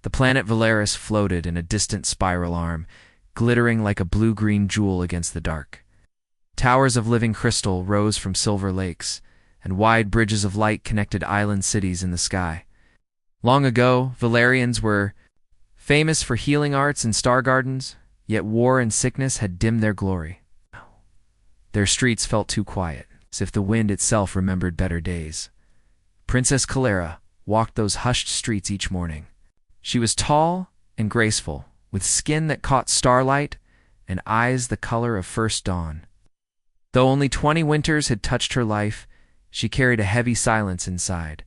The planet Valeris floated in a distant spiral arm, glittering like a blue-green jewel against the dark. Towers of living crystal rose from silver lakes, and wide bridges of light connected island cities in the sky. Long ago, Valerians were famous for healing arts and star gardens, yet war and sickness had dimmed their glory. Their streets felt too quiet, as if the wind itself remembered better days. Princess Calera walked those hushed streets each morning. She was tall and graceful, with skin that caught starlight and eyes the color of first dawn. Though only 20 winters had touched her life, she carried a heavy silence inside.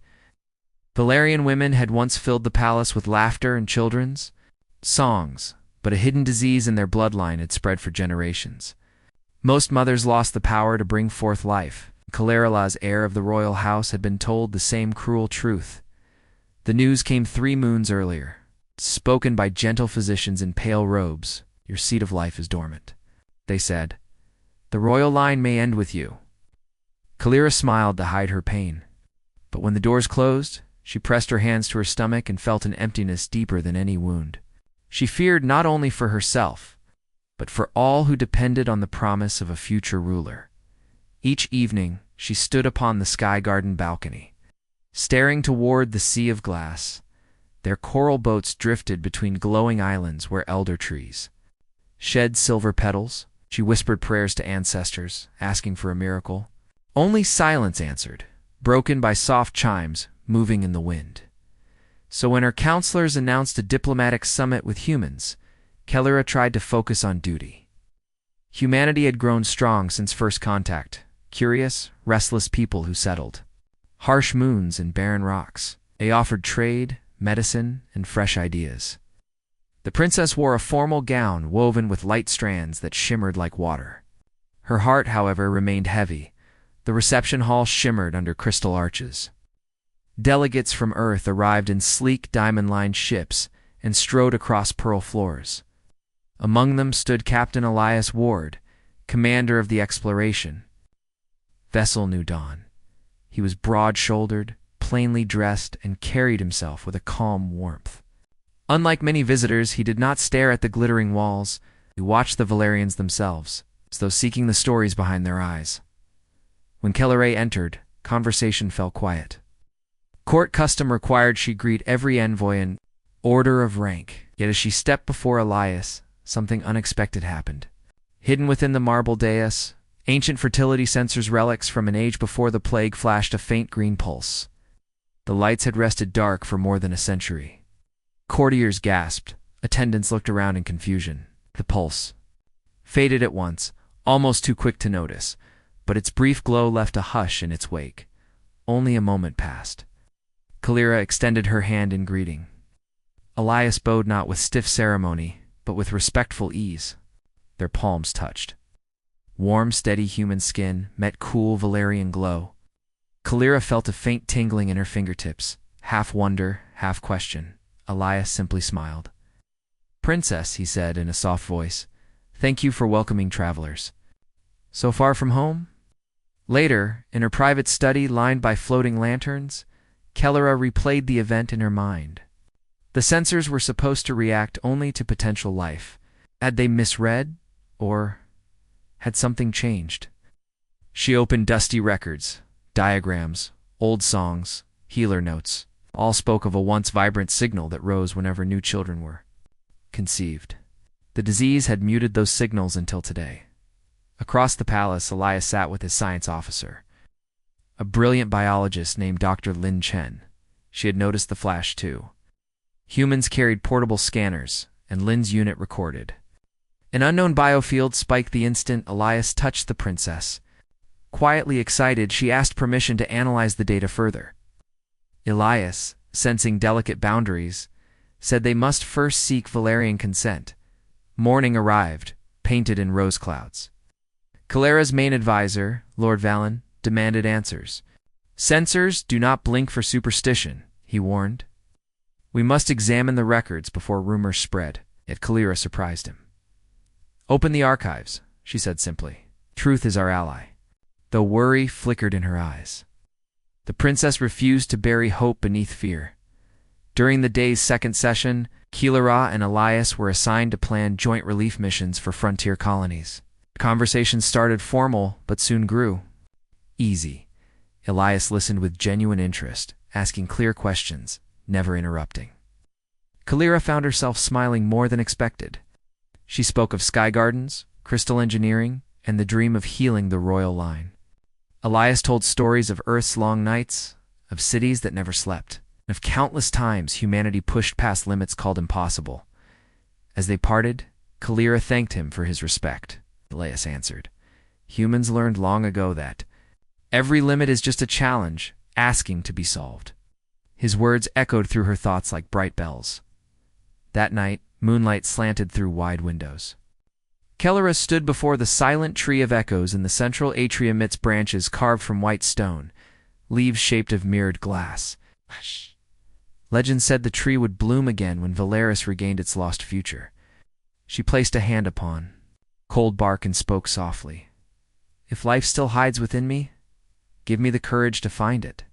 Valerian women had once filled the palace with laughter and children's songs, but a hidden disease in their bloodline had spread for generations. Most mothers lost the power to bring forth life. Calerala's heir of the royal house had been told the same cruel truth. The news came 3 moons earlier, spoken by gentle physicians in pale robes. Your seed of life is dormant, they said. The royal line may end with you. Calera smiled to hide her pain. But when the doors closed, she pressed her hands to her stomach and felt an emptiness deeper than any wound. She feared not only for herself, but for all who depended on the promise of a future ruler. Each evening, she stood upon the sky garden balcony, staring toward the sea of glass. Their coral boats drifted between glowing islands where elder trees shed silver petals. She whispered prayers to ancestors, asking for a miracle. Only silence answered, broken by soft chimes moving in the wind. So when her counselors announced a diplomatic summit with humans, Calera tried to focus on duty. Humanity had grown strong since first contact, curious, restless people who settled. Harsh moons and barren rocks. They offered trade, medicine, and fresh ideas. The princess wore a formal gown woven with light strands that shimmered like water. Her heart, however, remained heavy. The reception hall shimmered under crystal arches. Delegates from Earth arrived in sleek diamond-lined ships and strode across pearl floors. Among them stood Captain Elias Ward, commander of the exploration vessel New Dawn. He was broad-shouldered, plainly dressed, and carried himself with a calm warmth. Unlike many visitors, he did not stare at the glittering walls. He watched the Valerians themselves, as though seeking the stories behind their eyes. When Calera entered, conversation fell quiet. Court custom required she greet every envoy in order of rank. Yet as she stepped before Elias, something unexpected happened. Hidden within the marble dais, ancient fertility sensors relics from an age before the plague flashed a faint green pulse. The lights had rested dark for more than a century. Courtiers gasped. Attendants looked around in confusion. The pulse faded at once, almost too quick to notice, but its brief glow left a hush in its wake. Only a moment passed. Calera extended her hand in greeting. Elias bowed not with stiff ceremony, but with respectful ease. Their palms touched. Warm, steady human skin met cool Valerian glow. Calera felt a faint tingling in her fingertips, half wonder, half question. Elias simply smiled. "Princess," he said in a soft voice, "thank you for welcoming travelers. So far from home?" Later, in her private study lined by floating lanterns, Calera replayed the event in her mind. The sensors were supposed to react only to potential life. Had they misread, or had something changed? She opened dusty records, diagrams, old songs, healer notes. All spoke of a once vibrant signal that rose whenever new children were conceived. The disease had muted those signals until today. Across the palace, Elias sat with his science officer, a brilliant biologist named Dr. Lin Chen. She had noticed the flash too. Humans carried portable scanners, and Lin's unit recorded. An unknown biofield spiked the instant Elias touched the princess. Quietly excited, she asked permission to analyze the data further. Elias, sensing delicate boundaries, said they must first seek Valerian consent. Morning arrived, painted in rose clouds. Calera's main advisor, Lord Valen, demanded answers. "Censors do not blink for superstition," he warned. "We must examine the records before rumors spread." Yet Calera surprised him. "Open the archives," she said simply. "Truth is our ally." Though worry flickered in her eyes. The princess refused to bury hope beneath fear. During the day's second session, Keelara and Elias were assigned to plan joint relief missions for frontier colonies. Conversations started formal, but soon grew easy. Elias listened with genuine interest, asking clear questions, never interrupting. Keelara found herself smiling more than expected. She spoke of sky gardens, crystal engineering, and the dream of healing the royal line. Elias told stories of Earth's long nights, of cities that never slept, and of countless times humanity pushed past limits called impossible. As they parted, Keelara thanked him for his respect. Elias answered, "Humans learned long ago that every limit is just a challenge, asking to be solved." His words echoed through her thoughts like bright bells. That night, moonlight slanted through wide windows. Keelara stood before the silent tree of echoes in the central atrium, its branches carved from white stone, leaves shaped of mirrored glass. Legend said the tree would bloom again when Valeris regained its lost future. She placed a hand upon cold bark and spoke softly. "If life still hides within me, give me the courage to find it."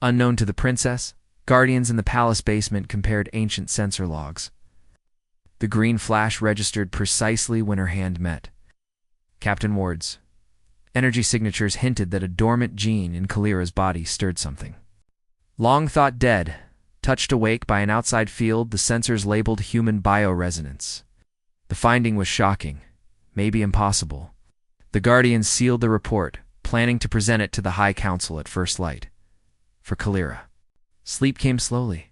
Unknown to the princess, guardians in the palace basement compared ancient sensor logs. The green flash registered precisely when her hand met Captain Ward's. Energy signatures hinted that a dormant gene in Keelara's body stirred something. Long thought dead, touched awake by an outside field, the sensors labeled human bioresonance. The finding was shocking, maybe impossible. The Guardians sealed the report, planning to present it to the High Council at first light. For Keelara, sleep came slowly.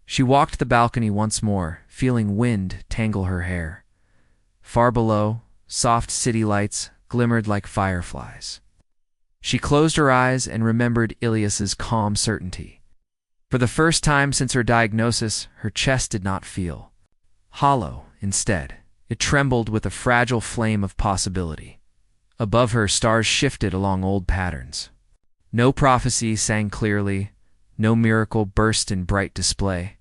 She walked the balcony once more, feeling wind tangle her hair. Far below, soft city lights glimmered like fireflies. She closed her eyes and remembered Ilias's calm certainty. For the first time since her diagnosis, her chest did not feel hollow. Instead, it trembled with a fragile flame of possibility. Above her, stars shifted along old patterns. No prophecy sang clearly, no miracle burst in bright display.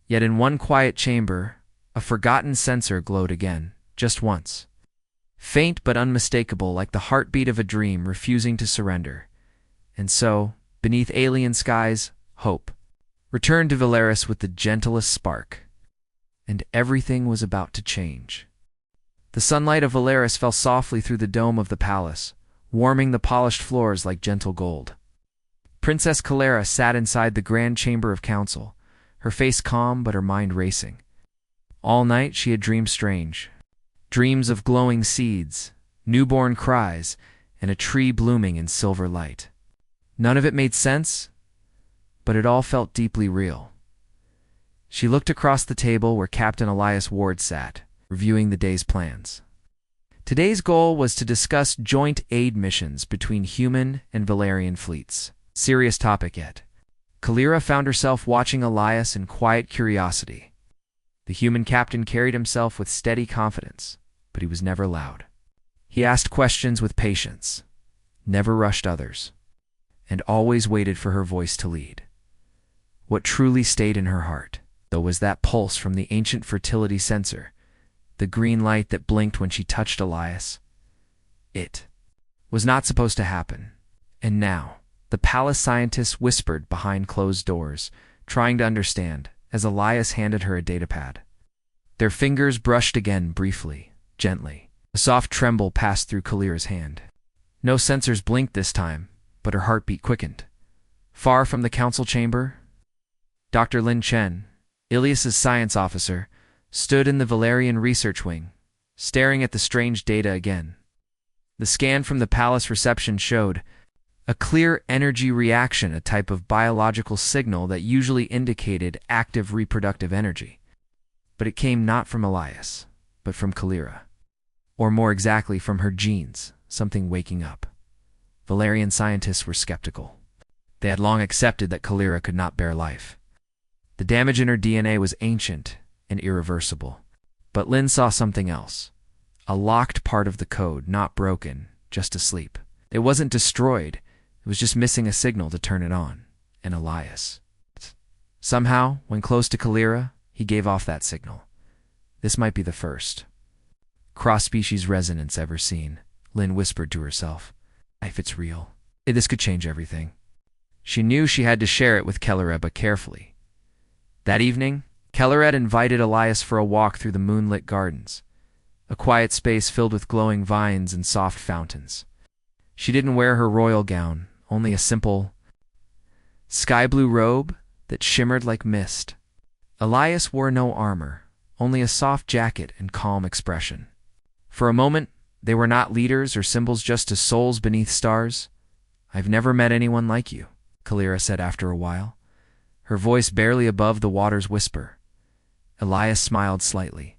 Yet in one quiet chamber, a forgotten sensor glowed again, just once. Faint but unmistakable, like the heartbeat of a dream refusing to surrender. And so, beneath alien skies, hope returned to Valeris with the gentlest spark. And everything was about to change. The sunlight of Valeris fell softly through the dome of the palace, warming the polished floors like gentle gold. Princess Keelara sat inside the grand chamber of council, her face calm but her mind racing. All night she had dreamed strange. Dreams of glowing seeds, newborn cries, and a tree blooming in silver light. None of it made sense, but it all felt deeply real. She looked across the table where Captain Elias Ward sat, reviewing the day's plans. Today's goal was to discuss joint aid missions between human and Valerian fleets. Serious topic yet. Keelara found herself watching Elias in quiet curiosity. The human captain carried himself with steady confidence, but he was never loud. He asked questions with patience, never rushed others, and always waited for her voice to lead. What truly stayed in her heart, though, was that pulse from the ancient fertility sensor, the green light that blinked when she touched Elias. It was not supposed to happen, and now the palace scientists whispered behind closed doors, trying to understand, as Elias handed her a datapad. Their fingers brushed again briefly, gently. A soft tremble passed through Keelara's hand. No sensors blinked this time, but her heartbeat quickened. Far from the council chamber, Dr. Lin Chen, Ilias's science officer, stood in the Valerian research wing, staring at the strange data again. The scan from the palace reception showed a clear energy reaction, a type of biological signal that usually indicated active reproductive energy. But it came not from Elias, but from Keelara. Or more exactly, from her genes, something waking up. Valerian scientists were skeptical. They had long accepted that Keelara could not bear life. The damage in her DNA was ancient and irreversible. But Lin saw something else. A locked part of the code, not broken, just asleep. It wasn't destroyed. It was just missing a signal to turn it on. And Elias. Somehow, when close to Keelara, he gave off that signal. This might be the first cross-species resonance ever seen, Lin whispered to herself. If it's real, this could change everything. She knew she had to share it with Keelara, but carefully. That evening, Keller had invited Elias for a walk through the moonlit gardens, a quiet space filled with glowing vines and soft fountains. She didn't wear her royal gown, only a simple, sky-blue robe that shimmered like mist. Elias wore no armor, only a soft jacket and calm expression. For a moment, they were not leaders or symbols, just as souls beneath stars. "I've never met anyone like you," Kalira said after a while, her voice barely above the water's whisper. Elias smiled slightly.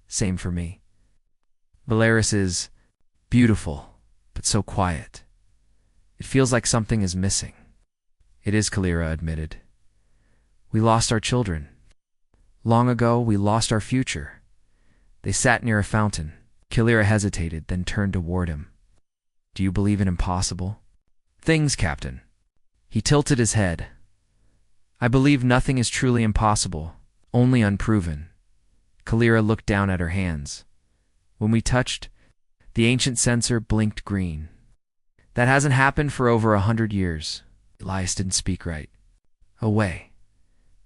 "Same for me. Valeris is beautiful, but so quiet. It feels like something is missing." "It is," Kalira admitted. "We lost our children. Long ago, we lost our future." They sat near a fountain. Kalira hesitated, then turned toward him. "Do you believe in impossible things, Captain?" He tilted his head. "I believe nothing is truly impossible, only unproven." Kalira looked down at her hands. "When we touched, the ancient sensor blinked green. That hasn't happened for over 100 years. Elias didn't speak right. "Away."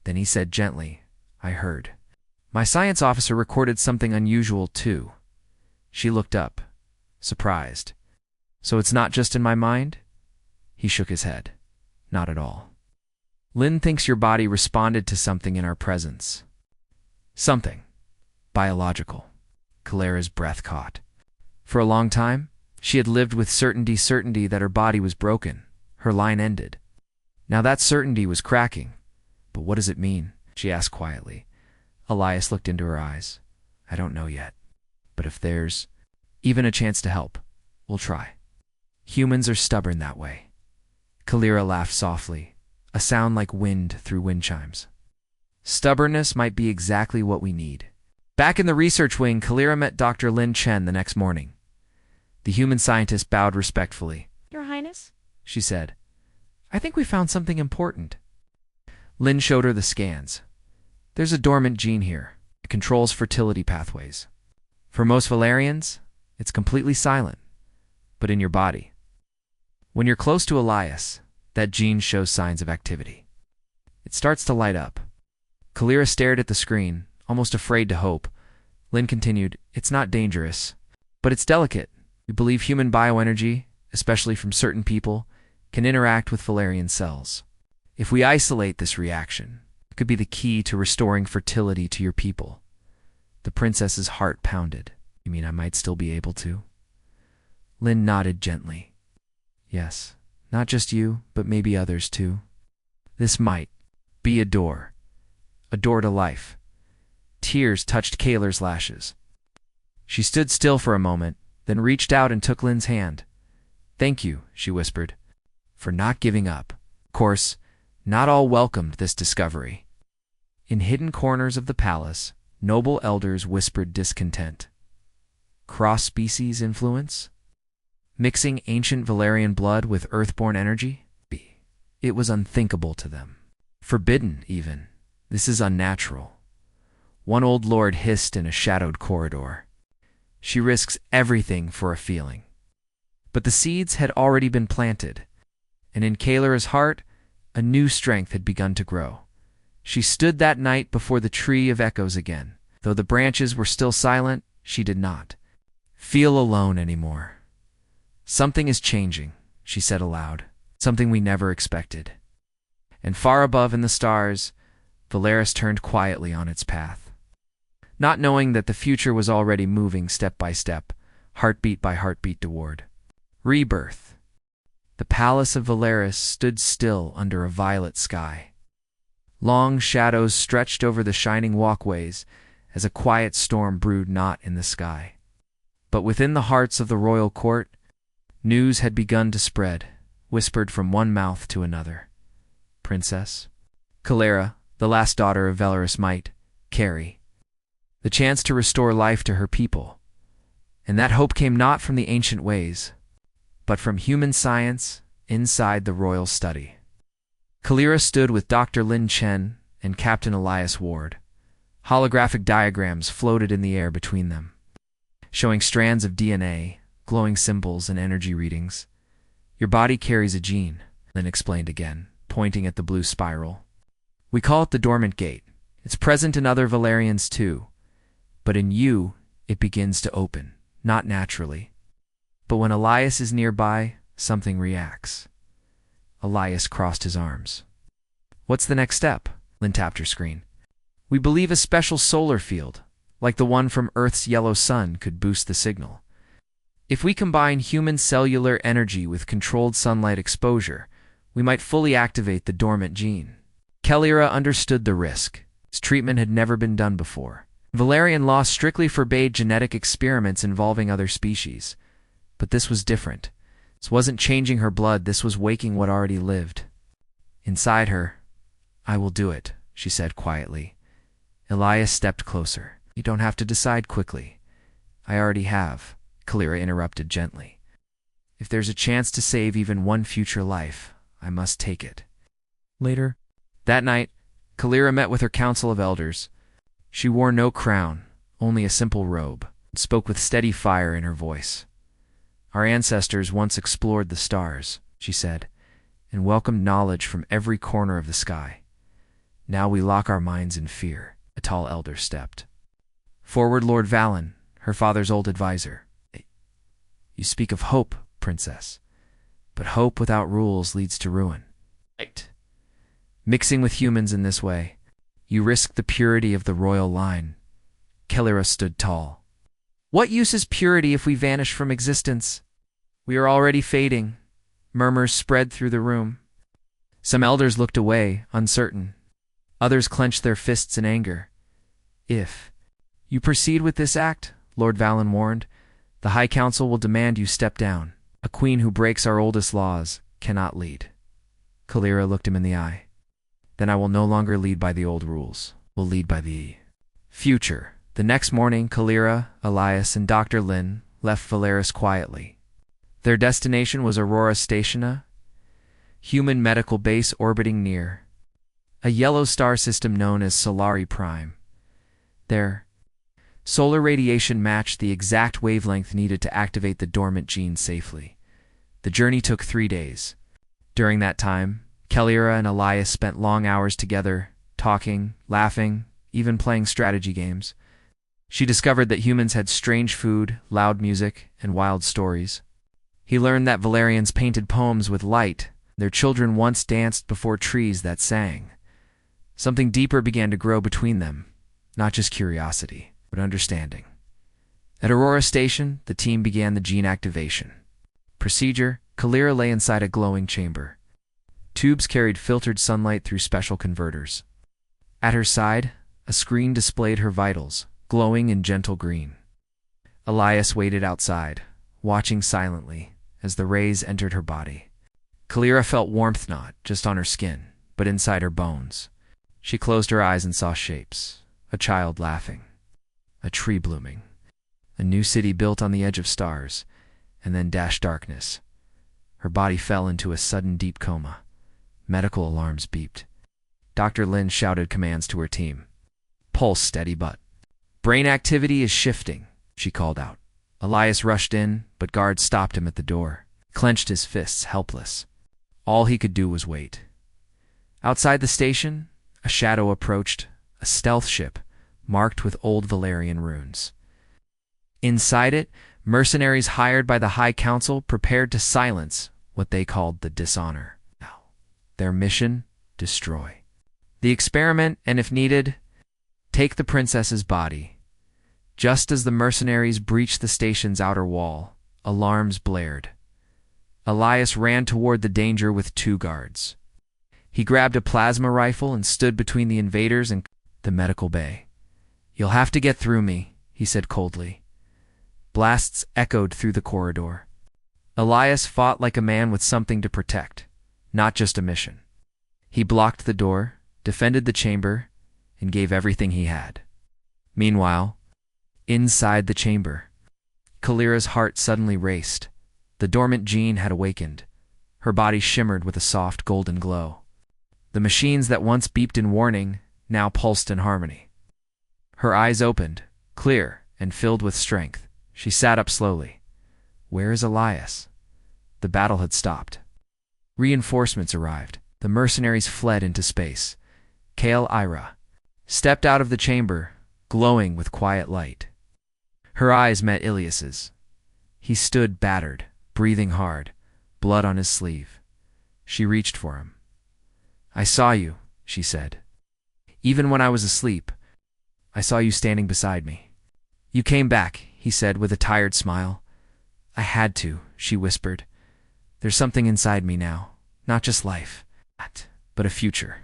Then he said gently, "I heard. My science officer recorded something unusual, too." She looked up, surprised. "So it's not just in my mind?" He shook his head. "Not at all. Lynn thinks your body responded to something in our presence. Something biological." Kalira's breath caught. For a long time, she had lived with certainty that her body was broken. Her line ended. Now that certainty was cracking. "But what does it mean?" she asked quietly. Elias looked into her eyes. "I don't know yet. But if there's even a chance to help, we'll try. Humans are stubborn that way." Kalira laughed softly, a sound like wind through wind chimes. "Stubbornness might be exactly what we need." Back in the research wing, Kalira met Dr. Lin Chen the next morning. The human scientist bowed respectfully. "Your Highness?" she said. "I think we found something important." Lin showed her the scans. "There's a dormant gene here. It controls fertility pathways. For most Valerians, it's completely silent, but in your body. When you're close to Elias, that gene shows signs of activity. It starts to light up." Kalira stared at the screen, almost afraid to hope. Lin continued, "It's not dangerous, but it's delicate. We believe human bioenergy, especially from certain people, can interact with Valerian cells. If we isolate this reaction, it could be the key to restoring fertility to your people." The princess's heart pounded. "You mean I might still be able to?" Lin nodded gently. "Yes, not just you, but maybe others too. This might be a door to life." Tears touched Kaler's lashes. She stood still for a moment, then reached out and took Lin's hand. "Thank you," she whispered, "for not giving up." Of course, not all welcomed this discovery. In hidden corners of the palace, noble elders whispered discontent. Cross-species influence? Mixing ancient Valerian blood with earthborn energy? It was unthinkable to them. Forbidden, even. This is unnatural. One old lord hissed in a shadowed corridor. "She risks everything for a feeling." But the seeds had already been planted, and in Kalera's heart, a new strength had begun to grow. She stood that night before the Tree of Echoes again. Though the branches were still silent, she did not feel alone anymore. "Something is changing," she said aloud, "something we never expected." And far above in the stars, Valeris turned quietly on its path, not knowing that the future was already moving step by step, heartbeat by heartbeat toward rebirth. The palace of Valeris stood still under a violet sky. Long shadows stretched over the shining walkways as a quiet storm brewed not in the sky. But within the hearts of the royal court, news had begun to spread, whispered from one mouth to another. Princess Kalera, the last daughter of Valeris, might carry the chance to restore life to her people. And that hope came not from the ancient ways, but from human science inside the royal study. Kalira stood with Dr. Lin Chen and Captain Elias Ward. Holographic diagrams floated in the air between them, showing strands of DNA, glowing symbols, and energy readings. "Your body carries a gene," Lin explained again, pointing at the blue spiral. "We call it the dormant gate. It's present in other Valerians too, but in you, it begins to open, not naturally. But when Elias is nearby, something reacts. Elias crossed his arms. What's the next step? Lynn tapped her screen. We believe a special solar field, like the one from Earth's yellow sun, could boost the signal. If we combine human cellular energy with controlled sunlight exposure, we might fully activate the dormant gene. Kellyra understood the risk. This treatment had never been done before. Valerian law strictly forbade genetic experiments involving other species. But this was different. This wasn't changing her blood, this was waking what already lived. Inside her, I will do it, she said quietly. Elias stepped closer. You don't have to decide quickly. I already have, Kellyra interrupted gently. If there's a chance to save even one future life, I must take it. Later, that night, Kellyra met with her council of elders. She wore no crown, only a simple robe, and spoke with steady fire in her voice. Our ancestors once explored the stars, she said, and welcomed knowledge from every corner of the sky. Now we lock our minds in fear. A tall elder stepped forward. Lord Valen, her father's old advisor. You speak of hope, princess, but hope without rules leads to ruin. Right. Mixing with humans in this way, you risk the purity of the royal line. Kellyra stood tall. What use is purity if we vanish from existence? We are already fading. Murmurs spread through the room. Some elders looked away, uncertain. Others clenched their fists in anger. If you proceed with this act, Lord Valen warned, the High Council will demand you step down. A queen who breaks our oldest laws cannot lead. Kellyra looked him in the eye. Then I will no longer lead by the old rules. We'll lead by the future. The next morning, Kellyra, Elias, and Dr. Lin left Valeris quietly. Their destination was Aurora Stationa, human medical base orbiting near a yellow star system known as Solari Prime. Their solar radiation matched the exact wavelength needed to activate the dormant gene safely. The journey took 3 days. During that time, Kellyra and Elias spent long hours together, talking, laughing, even playing strategy games. She discovered that humans had strange food, loud music, and wild stories. He learned that Valerians painted poems with light. Their children once danced before trees that sang. Something deeper began to grow between them, not just curiosity, but understanding. At Aurora Station, the team began the gene activation. Procedure: Kellyra lay inside a glowing chamber. Tubes carried filtered sunlight through special converters. At her side, a screen displayed her vitals, glowing in gentle green. Elias waited outside, watching silently as the rays entered her body. Kellyra felt warmth not just on her skin, but inside her bones. She closed her eyes and saw shapes: a child laughing, a tree blooming, a new city built on the edge of stars, and then dash darkness. Her body fell into a sudden deep coma. Medical alarms beeped. Dr. Lin shouted commands to her team. Pulse steady but. Brain activity is shifting, she called out. Elias rushed in, but guards stopped him at the door. He clenched his fists, helpless. All he could do was wait. Outside the station, a shadow approached, a stealth ship, marked with old Valerian runes. Inside it, mercenaries hired by the High Council prepared to silence what they called the dishonor. Their mission: destroy the experiment, and if needed, take the princess's body. Just as the mercenaries breached the station's outer wall, alarms blared. Elias ran toward the danger with 2 guards. He grabbed a plasma rifle and stood between the invaders and the medical bay. You'll have to get through me, he said coldly. Blasts echoed through the corridor. Elias fought like a man with something to protect, not just a mission. He blocked the door, defended the chamber, and gave everything he had. Meanwhile, inside the chamber, Kellyra's heart suddenly raced. The dormant gene had awakened. Her body shimmered with a soft golden glow. The machines that once beeped in warning now pulsed in harmony. Her eyes opened, clear and filled with strength. She sat up slowly. Where is Elias? The battle had stopped. Reinforcements arrived. The mercenaries fled into space. Kale Ira, stepped out of the chamber, glowing with quiet light. Her eyes met Ilias's. He stood battered, breathing hard, blood on his sleeve. She reached for him. "I saw you," she said. "Even when I was asleep, I saw you standing beside me." "You came back," he said with a tired smile. "I had to," she whispered. "There's something inside me now, not just life, but a future."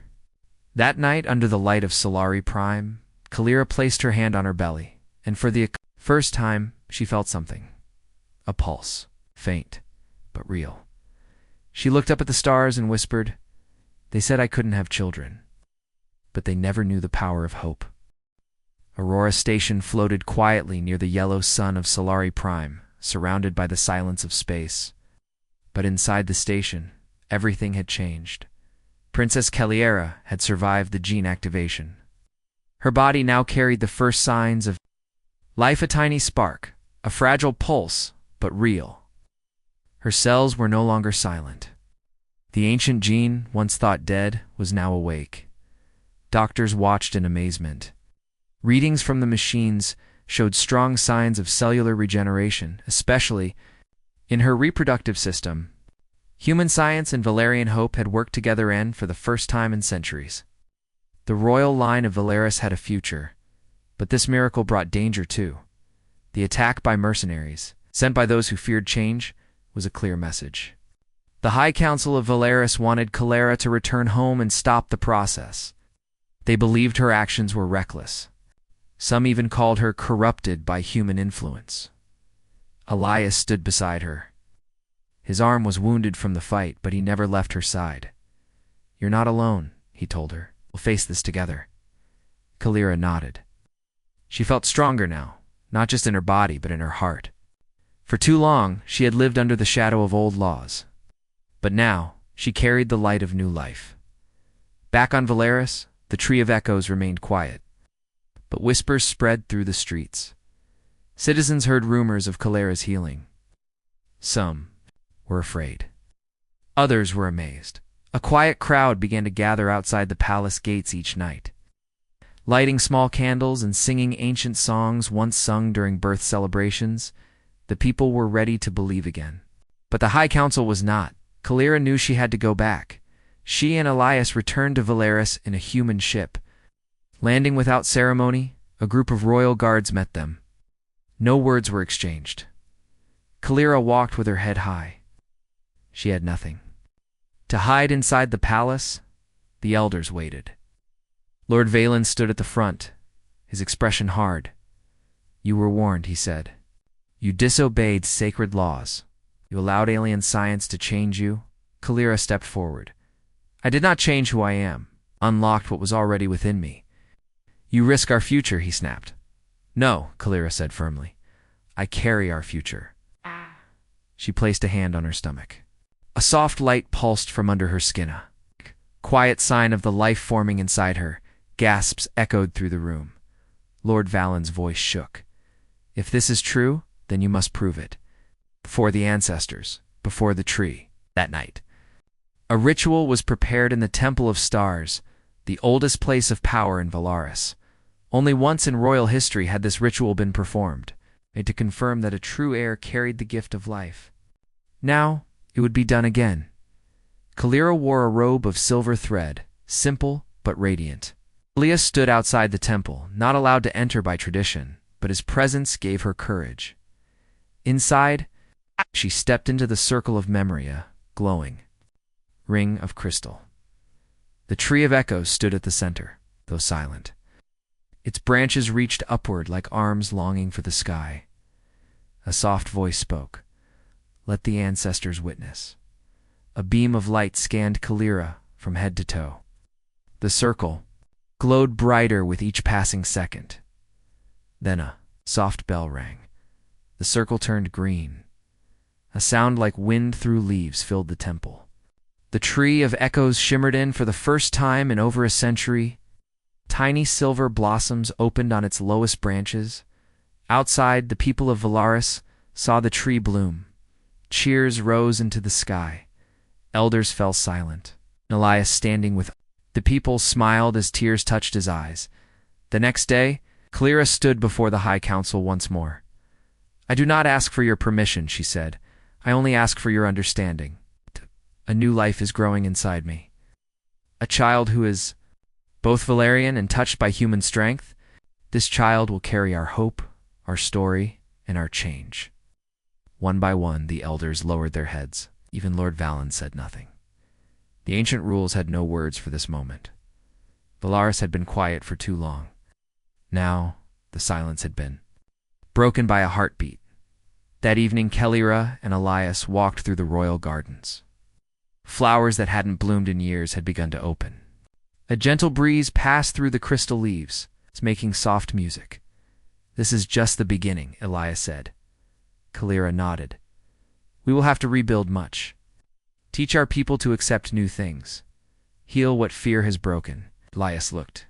That night, under the light of Solari Prime, Kalira placed her hand on her belly, and for the first time, she felt something. A pulse, faint, but real. She looked up at the stars and whispered, "They said I couldn't have children, but they never knew the power of hope." Aurora Station floated quietly near the yellow sun of Solari Prime, surrounded by the silence of space. But inside the station, everything had changed. Princess Kaliera had survived the gene activation. Her body now carried the first signs of life, a tiny spark, a fragile pulse, but real. Her cells were no longer silent. The ancient gene, once thought dead, was now awake. Doctors watched in amazement. Readings from the machines showed strong signs of cellular regeneration, especially in her reproductive system. Human science and Valerian hope had worked together for the first time in centuries. The royal line of Valeris had a future, but this miracle brought danger too. The attack by mercenaries, sent by those who feared change, was a clear message. The High Council of Valeris wanted Kalera to return home and stop the process. They believed her actions were reckless. Some even called her corrupted by human influence. Elias stood beside her. His arm was wounded from the fight, but he never left her side. "You're not alone," he told her. "We'll face this together." Kalira nodded. She felt stronger now, not just in her body, but in her heart. For too long, she had lived under the shadow of old laws. But now, she carried the light of new life. Back on Valeris, the Tree of Echoes remained quiet. But whispers spread through the streets. Citizens heard rumors of Kalera's healing. Some were afraid. Others were amazed. A quiet crowd began to gather outside the palace gates each night. Lighting small candles and singing ancient songs once sung during birth celebrations, the people were ready to believe again. But the High Council was not. Kalera knew she had to go back. She and Elias returned to Valeris in a human ship. Landing without ceremony, a group of royal guards met them. No words were exchanged. Kalera walked with her head high. She had nothing. To hide inside the palace, the elders waited. Lord Valen stood at the front, his expression hard. "You were warned," he said. "You disobeyed sacred laws. You allowed alien science to change you." Kalera stepped forward. "I did not change who I am, unlocked what was already within me." "You risk our future," he snapped. "No," Kalera said firmly. "I carry our future." She placed a hand on her stomach. A soft light pulsed from under her skin. A quiet sign of the life forming inside her. Gasps echoed through the room. Lord Valen's voice shook. "If this is true, then you must prove it. Before the ancestors, before the tree." That night, a ritual was prepared in the Temple of Stars, the oldest place of power in Valaris. Only once in royal history had this ritual been performed, made to confirm that a true heir carried the gift of life. Now, it would be done again. Kalira wore a robe of silver thread, simple but radiant. Elias stood outside the temple, not allowed to enter by tradition, but his presence gave her courage. Inside, she stepped into the circle of Memoria, glowing. Ring of crystal. The Tree of Echoes stood at the center, though silent. Its branches reached upward like arms longing for the sky. A soft voice spoke. "Let the ancestors witness." A beam of light scanned Kalira from head to toe. The circle glowed brighter with each passing second. Then a soft bell rang. The circle turned green. A sound like wind through leaves filled the temple. The Tree of Echoes shimmered in for the first time in over a century. Tiny silver blossoms opened on its lowest branches. Outside, the people of Valaris saw the tree bloom. Cheers rose into the sky. Elders fell silent. Elias standing with the people smiled as tears touched his eyes. The next day, Kalira stood before the High Council once more. "I do not ask for your permission," she said. "I only ask for your understanding. A new life is growing inside me. A child who is both Valerian and touched by human strength. This child will carry our hope, our story, and our change." One by one, the elders lowered their heads. Even Lord Valen said nothing. The ancient rules had no words for this moment. Valaris had been quiet for too long. Now, the silence had been broken by a heartbeat. That evening, Kalira and Elias walked through the royal gardens. Flowers that hadn't bloomed in years had begun to open. A gentle breeze passed through the crystal leaves, making soft music. "This is just the beginning," Elias said. Kalira nodded. "We will have to rebuild much. Teach our people to accept new things. Heal what fear has broken." Elias looked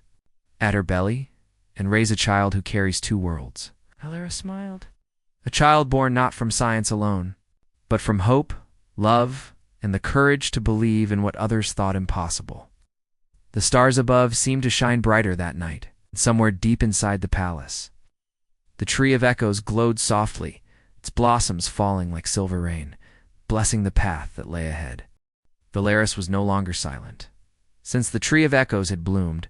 at her belly and raise a child who carries two worlds. Kalira smiled. A child born not from science alone, but from hope, love, and the courage to believe in what others thought impossible. The stars above seemed to shine brighter that night, somewhere deep inside the palace. The Tree of Echoes glowed softly, its blossoms falling like silver rain, blessing the path that lay ahead. Valaris was no longer silent. Since the Tree of Echoes had bloomed,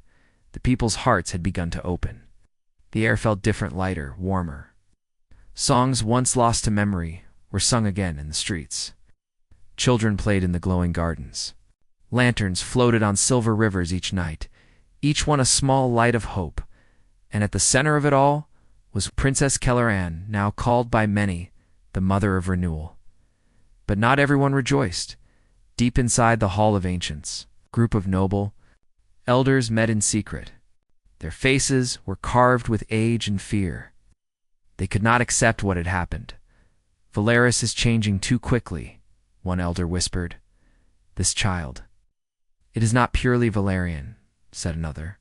the people's hearts had begun to open. The air felt different, lighter, warmer. Songs once lost to memory were sung again in the streets. Children played in the glowing gardens. Lanterns floated on silver rivers each night, each one a small light of hope. And at the center of it all was Princess Kelleran, now called by many the Mother of Renewal. But not everyone rejoiced. Deep inside the Hall of Ancients, a group of noble elders met in secret. Their faces were carved with age and fear. They could not accept what had happened. "Valaris is changing too quickly," one elder whispered. "This child." "It is not purely Valerian," said another.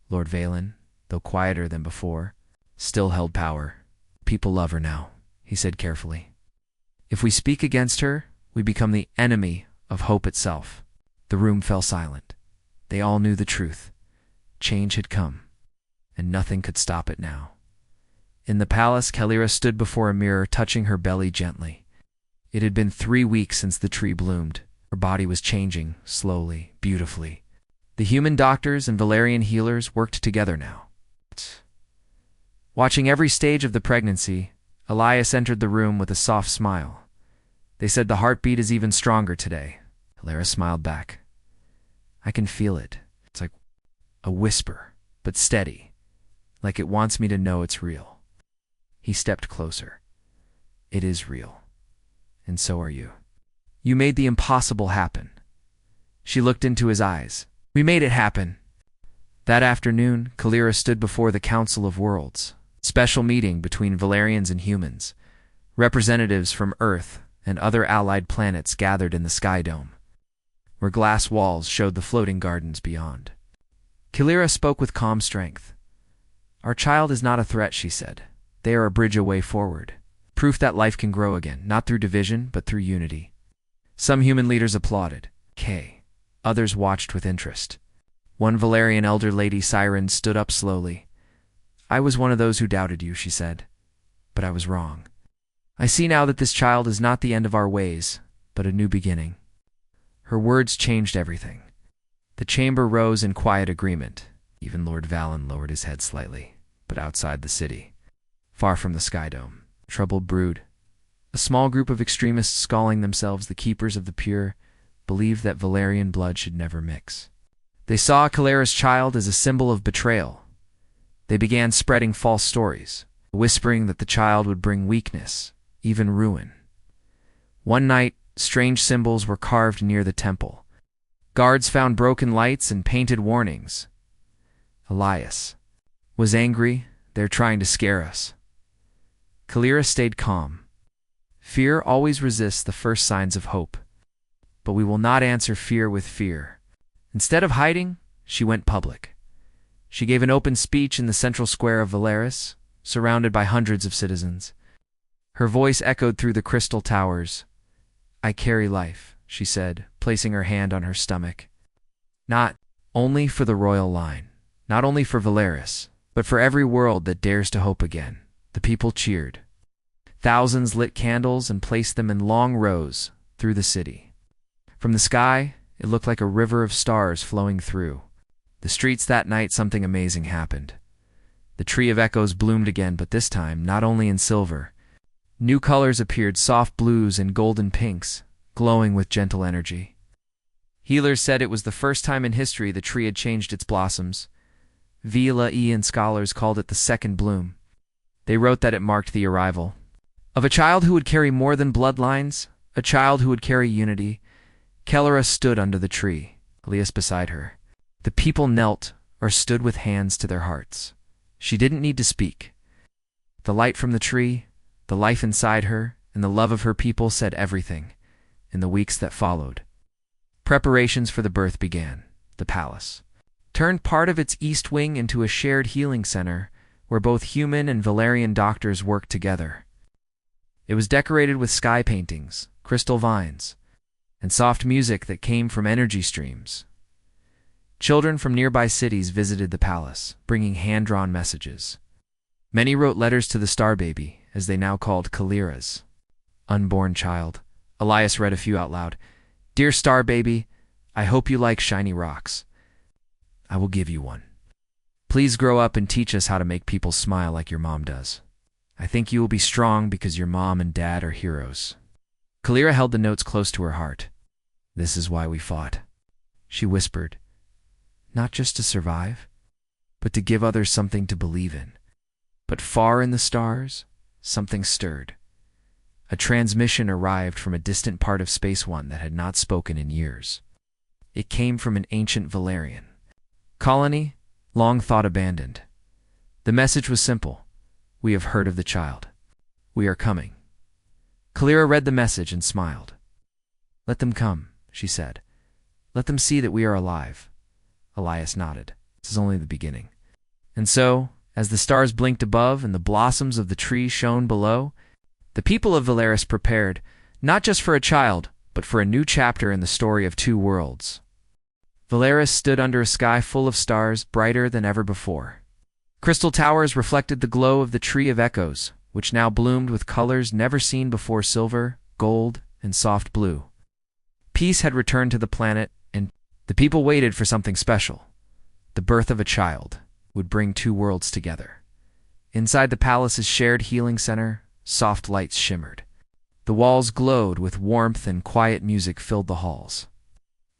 Lord Valen, though quieter than before, still held power. "People love her now," he said carefully. "If we speak against her, we become the enemy of hope itself." The room fell silent. They all knew the truth. Change had come, and nothing could stop it now. In the palace, Kalira stood before a mirror, touching her belly gently. It had been 3 weeks since the tree bloomed. Her body was changing, slowly, beautifully. The human doctors and Valerian healers worked together now. Watching every stage of the pregnancy, Elias entered the room with a soft smile. "They said the heartbeat is even stronger today." Kalira smiled back. "I can feel it. It's like a whisper, but steady, like it wants me to know it's real." He stepped closer. "It is real. And so are you. You made the impossible happen." She looked into his eyes. "We made it happen." That afternoon, Kalira stood before the Council of Worlds, a special meeting between Valerians and humans. Representatives from Earth and other allied planets gathered in the Sky Dome, where glass walls showed the floating gardens beyond. Kalira spoke with calm strength. "Our child is not a threat," she said. "They are a bridge a way forward. Proof that life can grow again, not through division, but through unity." Some human leaders applauded. Others watched with interest. One Valerian elder lady, Siren, stood up slowly. "I was one of those who doubted you," she said. "But I was wrong. I see now that this child is not the end of our ways, but a new beginning." Her words changed everything. The chamber rose in quiet agreement. Even Lord Valen lowered his head slightly. But outside the city, far from the Sky Dome, trouble brewed. A small group of extremists, calling themselves the Keepers of the Pure, believed that Valerian blood should never mix. They saw Kalira's child as a symbol of betrayal. They began spreading false stories, whispering that the child would bring weakness, even ruin. One night, strange symbols were carved near the temple. Guards found broken lights and painted warnings. Elias was angry. "They're trying to scare us." Kalira stayed calm. Fear always resists the first signs of hope. But we will not answer fear with fear. Instead of hiding, she went public. She gave an open speech in the central square of Valaris, surrounded by hundreds of citizens. Her voice echoed through the crystal towers. "I carry life," she said, placing her hand on her stomach. "Not only for the royal line, not only for Valaris, But for every world that dares to hope again, the people cheered. Thousands lit candles and placed them in long rows through the city. From the sky, it looked like a river of stars flowing through. The streets that night, something amazing happened. The Tree of Echoes bloomed again, but this time not only in silver. New colors appeared, soft blues and golden pinks, glowing with gentle energy. Healers said it was the first time in history the tree had changed its blossoms. VLE scholars called it the second bloom. They wrote that it marked the arrival of a child who would carry more than bloodlines, a child who would carry unity. Kellara stood under the tree, Elias beside her. The people knelt or stood with hands to their hearts. She didn't need to speak. The light from the tree, the life inside her, and the love of her people said everything. In the weeks that followed, preparations for the birth began. The palace turned part of its east wing into a shared healing center where both human and Valerian doctors worked together. It was decorated with sky paintings, crystal vines, and soft music that came from energy streams. Children from nearby cities visited the palace, bringing hand-drawn messages. Many wrote letters to the star baby, as they now called Kalira's unborn child. Elias read a few out loud. "Dear star baby, I hope you like shiny rocks. I will give you one. Please grow up and teach us how to make people smile like your mom does. I think you will be strong because your mom and dad are heroes." Kalira held the notes close to her heart. "This is why we fought," she whispered. "Not just to survive, but to give others something to believe in." But far in the stars, something stirred. A transmission arrived from a distant part of Space One that had not spoken in years. It came from an ancient Valerian colony, long thought abandoned. The message was simple. "We have heard of the child. We are coming." Kalira read the message and smiled. "Let them come," she said. "Let them see that we are alive." Elias nodded. "This is only the beginning." And so, as the stars blinked above and the blossoms of the tree shone below, the people of Valeris prepared, not just for a child, but for a new chapter in the story of two worlds. Valeris stood under a sky full of stars, brighter than ever before. Crystal towers reflected the glow of the Tree of Echoes, which now bloomed with colors never seen before: silver, gold, and soft blue. Peace had returned to the planet, and the people waited for something special. The birth of a child would bring two worlds together. Inside the palace's shared healing center, soft lights shimmered. The walls glowed with warmth and quiet music filled the halls.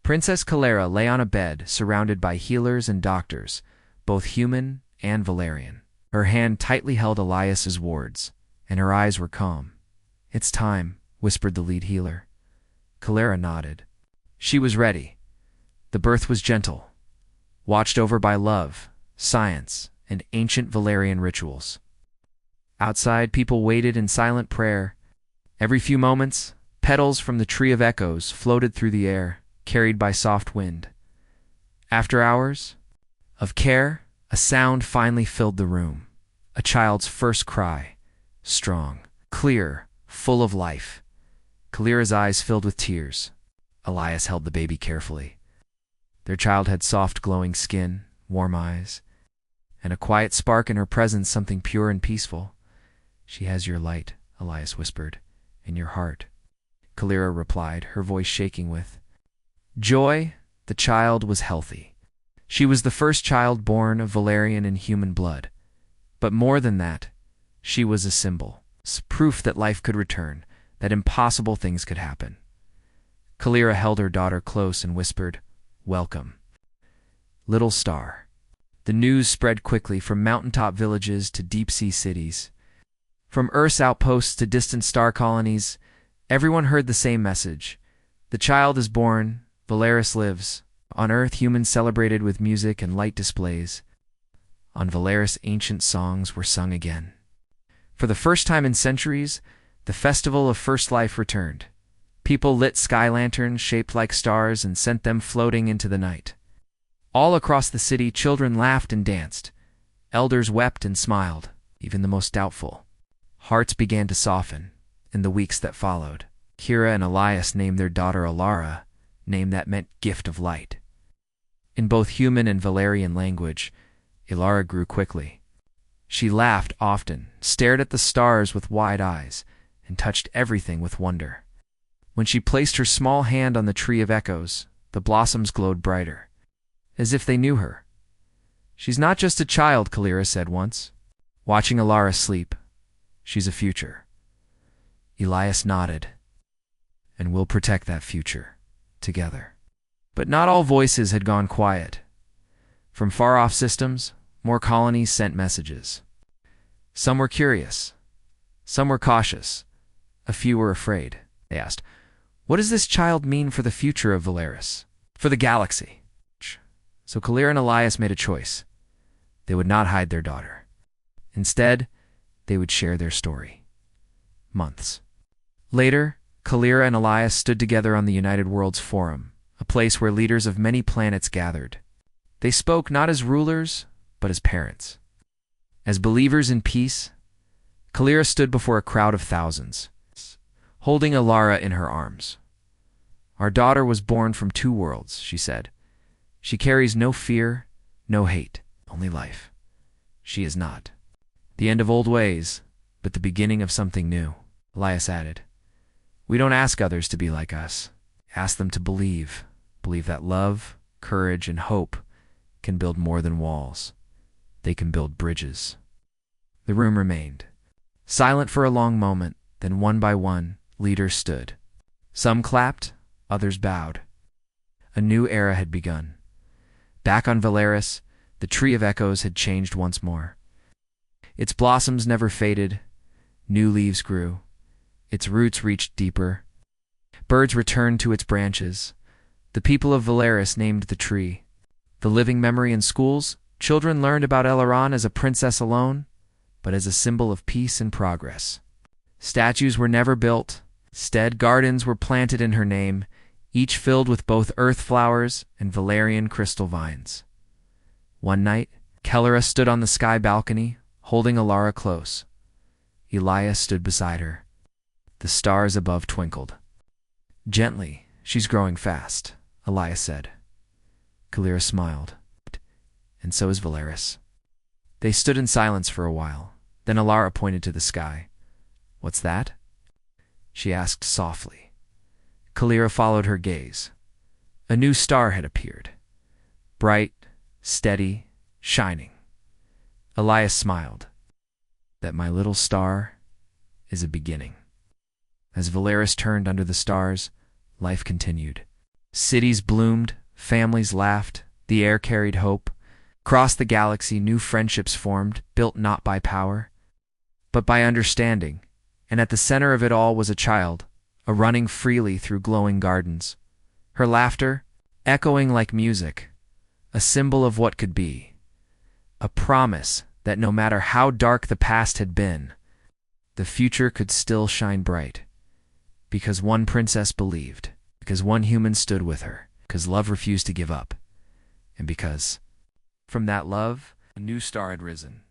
Princess Kalira lay on a bed surrounded by healers and doctors, both human and Valerian. Her hand tightly held Elias's wards, and her eyes were calm. "It's time," whispered the lead healer. Kalira nodded. She was ready. The birth was gentle, watched over by love, science, and ancient Valerian rituals. Outside, people waited in silent prayer. Every few moments, petals from the Tree of Echoes floated through the air, carried by soft wind. After hours of care, a sound finally filled the room. A child's first cry, strong, clear, full of life. Kalira's eyes filled with tears. Elias held the baby carefully. Their child had soft, glowing skin, warm eyes, and a quiet spark in her presence, something pure and peaceful. "She has your light," Elias whispered, "in your heart." Kalira replied, her voice shaking with joy. The child was healthy. She was the first child born of Valerian and human blood. But more than that, she was a symbol, proof that life could return, that impossible things could happen. Kalira held her daughter close and whispered, "Welcome, little star." The news spread quickly from mountaintop villages to deep-sea cities. From Earth's outposts to distant star colonies, everyone heard the same message. The child is born, Valeris lives. On Earth, humans celebrated with music and light displays. On Valeris, ancient songs were sung again. For the first time in centuries, the festival of first life returned. People lit sky lanterns shaped like stars and sent them floating into the night. All across the city, children laughed and danced. Elders wept and smiled, even the most doubtful. Hearts began to soften. In the weeks that followed, Kira and Elias named their daughter Alara, name that meant gift of light. In both human and Valerian language, Ilara grew quickly. She laughed often, stared at the stars with wide eyes, and touched everything with wonder. When she placed her small hand on the tree of echoes, the blossoms glowed brighter, as if they knew her. "She's not just a child," Kalira said once, watching Alara sleep. "She's a future." Elias nodded. "And we'll protect that future, together." But not all voices had gone quiet. From far-off systems, more colonies sent messages. Some were curious. Some were cautious. A few were afraid. They asked, "What does this child mean for the future of Valeris? For the galaxy?" So Kalira and Elias made a choice. They would not hide their daughter. Instead, they would share their story. Months later, Kalira and Elias stood together on the United Worlds Forum, a place where leaders of many planets gathered. They spoke not as rulers, but as parents. As believers in peace, Kalira stood before a crowd of thousands, holding Alara in her arms. "Our daughter was born from two worlds," she said. "She carries no fear, no hate, only life. She is not the end of old ways, but the beginning of something new." Elias added, "We don't ask others to be like us. Ask them to believe that love, courage, and hope can build more than walls. They can build bridges." The room remained silent for a long moment, then one by one, leaders stood. Some clapped, others bowed. A new era had begun. Back on Valeris, the Tree of Echoes had changed once more. Its blossoms never faded, new leaves grew, its roots reached deeper. Birds returned to its branches. The people of Valeris named the tree. The living memory in schools, children learned about Eleron as a princess alone, but as a symbol of peace and progress. Statues were never built. Instead, gardens were planted in her name, each filled with both earth flowers and Valerian crystal vines. One night, Kalira stood on the sky balcony, holding Alara close. Elias stood beside her. The stars above twinkled. "Gently, she's growing fast," Elias said. Kalira smiled. "And so is Valeris." They stood in silence for a while. Then Alara pointed to the sky. "What's that?" she asked softly. Kalira followed her gaze. A new star had appeared. Bright, steady, shining. Elias smiled. "That my little star is a beginning." As Valeris turned under the stars, life continued. Cities bloomed, families laughed, the air carried hope. Across the galaxy, new friendships formed, built not by power, but by understanding. And at the center of it all was a child, running freely through glowing gardens. Her laughter, echoing like music, a symbol of what could be. A promise that no matter how dark the past had been, the future could still shine bright. Because one princess believed, because one human stood with her, because love refused to give up, and because from that love, a new star had risen.